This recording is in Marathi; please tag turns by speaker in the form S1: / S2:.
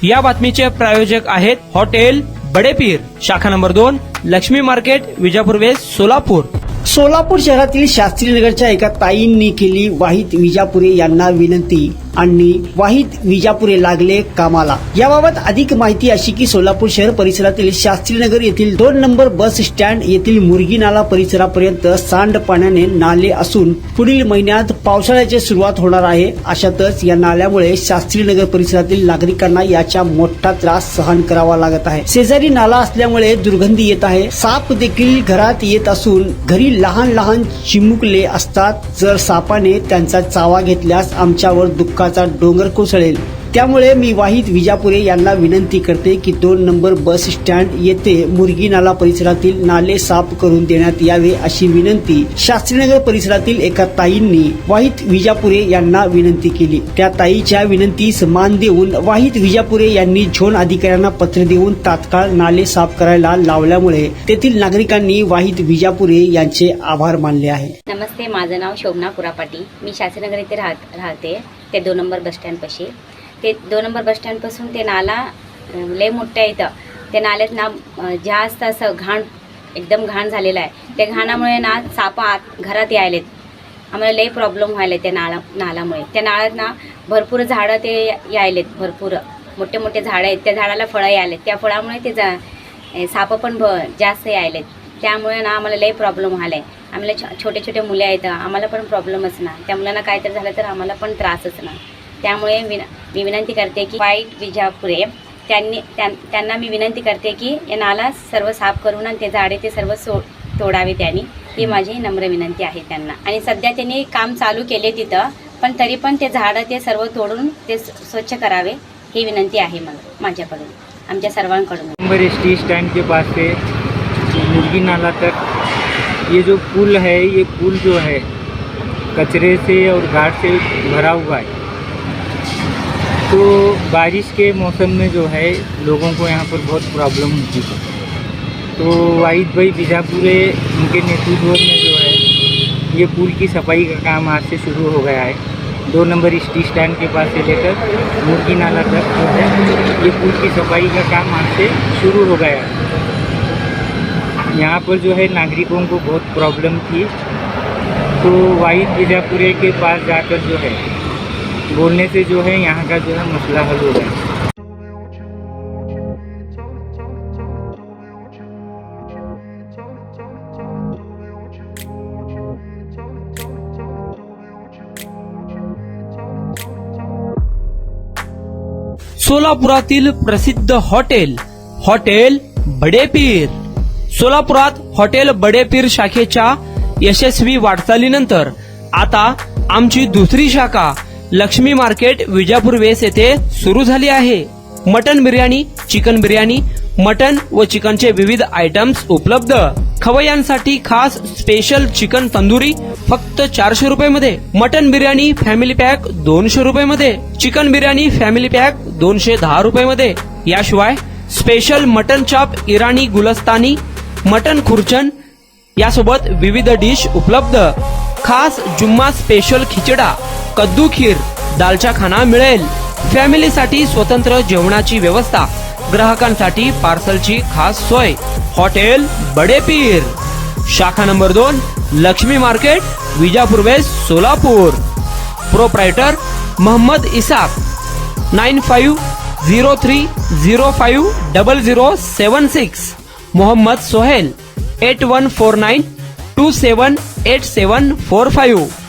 S1: या बातमीचे प्रायोजक आहेत हॉटेल बडेपीर, शाखा number 2, Laxmi market, Vijapur west, Solapur.
S2: Solapur शहरातील शास्त्रीनगरच्या एका ताईंनी केली वाहिद विजापुरे यांना विनंती आणि वाहिद विजापुरे लागले कामाला. याबाबत अधिक माहिती अशी की सोलापूर शहर परिसरातील शास्त्रीनगर येथील 2 नंबर बस स्टँड येथील मुरगी नाला परिसरापर्यंत सांडपाण्याने नाले असून पुढील महिन्यात पावसाळ्याची सुरुवात होणार आहे. अशातच या नाल्यामुळे शास्त्रीनगर परिसरातील नागरिकांना याचा मोठा त्रास सहन करावा लागत आहे. शेजारी नाला असल्यामुळे दुर्गंधी येत आहे. साप देखील घरात येत असून घरी लहान लहान चिमुकले असतात. जर सापाने त्यांचा चावा घेतल्यास आमच्यावर दुःखाचा डोंगर कोसळेल. त्यामुळे मी वाहिद विजापुरे यांना विनंती करते की 2 नंबर बस स्टँड येथे मुरगी नाला परिसरातील नाले साफ करून देण्यात यावे अशी विनंती शास्त्रीनगर परिसरातील एका ताईंनी वाहिद विजापुरे यांना विनंती केली. त्या ताईच्या विनंतीस मान देऊन वाहिद विजापुरे यांनी झोन अधिकाऱ्यांना पत्र देऊन तात्काळ नाले साफ करायला लावल्यामुळे तेथील नागरिकांनी वाहिद विजापुरे यांचे आभार मानले आहे.
S3: नमस्ते, माझं नाव शोभना कुरापाटी. मी शास्त्रीनगर इथे राहते. ते 2 नंबर बस स्टँड पाशी. ते 2 नंबर बस स्टँड पासून ते नाला लय मोठं आहे. इथं ते नाल्यात ना जास्त असं घाण, एकदम घाण झालेलं आहे. त्या घाणामुळे ना साप आत घरात यायलेत. आम्हाला लय प्रॉब्लेम व्हायला त्या नाल्यामुळे. त्या नाल्यात ना भरपूर झाडं ते यायलेत. भरपूर मोठे मोठे झाडं आहेत. त्या झाडाला फळं यायलेत. त्या फळामुळे ते साप पण जास्त यायलेत. त्यामुळे ना आम्हाला लय प्रॉब्लेम व्हायला आहे. आम्हाला छोटे छोटे मुले आहेत. आम्हाला पण प्रॉब्लेमच ना. त्या मुलांना काय तर झालं तर आम्हाला पण त्रासच ना. त्यामुळे मी विनंती करते की वाहिद विजापुरे त्यांना मी विनंती करते की या नाला सर्व साफ करून आणि ते झाडे ते सर्व तोडावे त्यांनी. ही माझी नम्र विनंती आहे त्यांना. आणि सध्या त्यांनी काम चालू केले तिथं, पण तरी पण ते झाडं ते सर्व तोडून ते स्वच्छ करावे ही विनंती आहे माझ्याकडून, आमच्या सर्वांकडून.
S4: नंबर एसटी स्टैंड के पास से मुर्गी नाला तक ये जो पुल है, ये पुल जो है कचरे से और घाट से भरा हुआ है. तो बारिश के मौसम में जो है लोगों को यहाँ पर बहुत प्रॉब्लम होती है. तो वाहिद भाई विजापुरे उनके नेतृत्व में जो है ये पुल की सफाई का काम आज से शुरू हो गया है. 2 नंबर एसटी स्टैंड के पास से लेकर मुर्गी नाला तक जो है ये पुल की सफाई का काम आज से शुरू हो गया है. यहाँ पर जो है नागरिकों को बहुत प्रॉब्लम थी. तो वाहिद विजापुरे के पास जाकर जो है बोलने से जो है यहाँ का जो है मसला हल हो गया.
S1: सोलापुरातील प्रसिद्ध हॉटेल बडेपीर. सोलापुरात हॉटेल बडेपीर शाखेच्या यशस्वी वाटचालीनंतर आता आमची दुसरी शाखा लक्ष्मी मार्केट, विजापूर वेस्ट येथे सुरू झाली आहे. Mutton biryani, chicken biryani, mutton व चिकनचे विविध आयटम्स उपलब्ध. खवय्यांसाठी खास स्पेशल चिकन तंदुरी फक्त 400 रुपये. मटन बिर्याणी फॅमिली पॅक 200 रुपये. चिकन बिर्याणी फॅमिली पॅक 210 रुपये. याशिवाय स्पेशल मटन चाप, इराणी गुलस्तानी, मटन खुर्चन यासोबत विविध डिश उपलब्ध. खास जुम्मा स्पेशल खिचडा, कद्दू खीर, दालचा खाना मिळेल. फॅमिलीसाठी स्वतंत्र जेवणाची व्यवस्था, ग्राहकांसाठी पार्सलची खास सोय. हॉटेल बडेपीर, शाखा number 2, Laxmi market, Vijapur west, Solapur. Proprietor Mohammad Ishaq. 9503050076. Mohammad Sohail. 8149278745.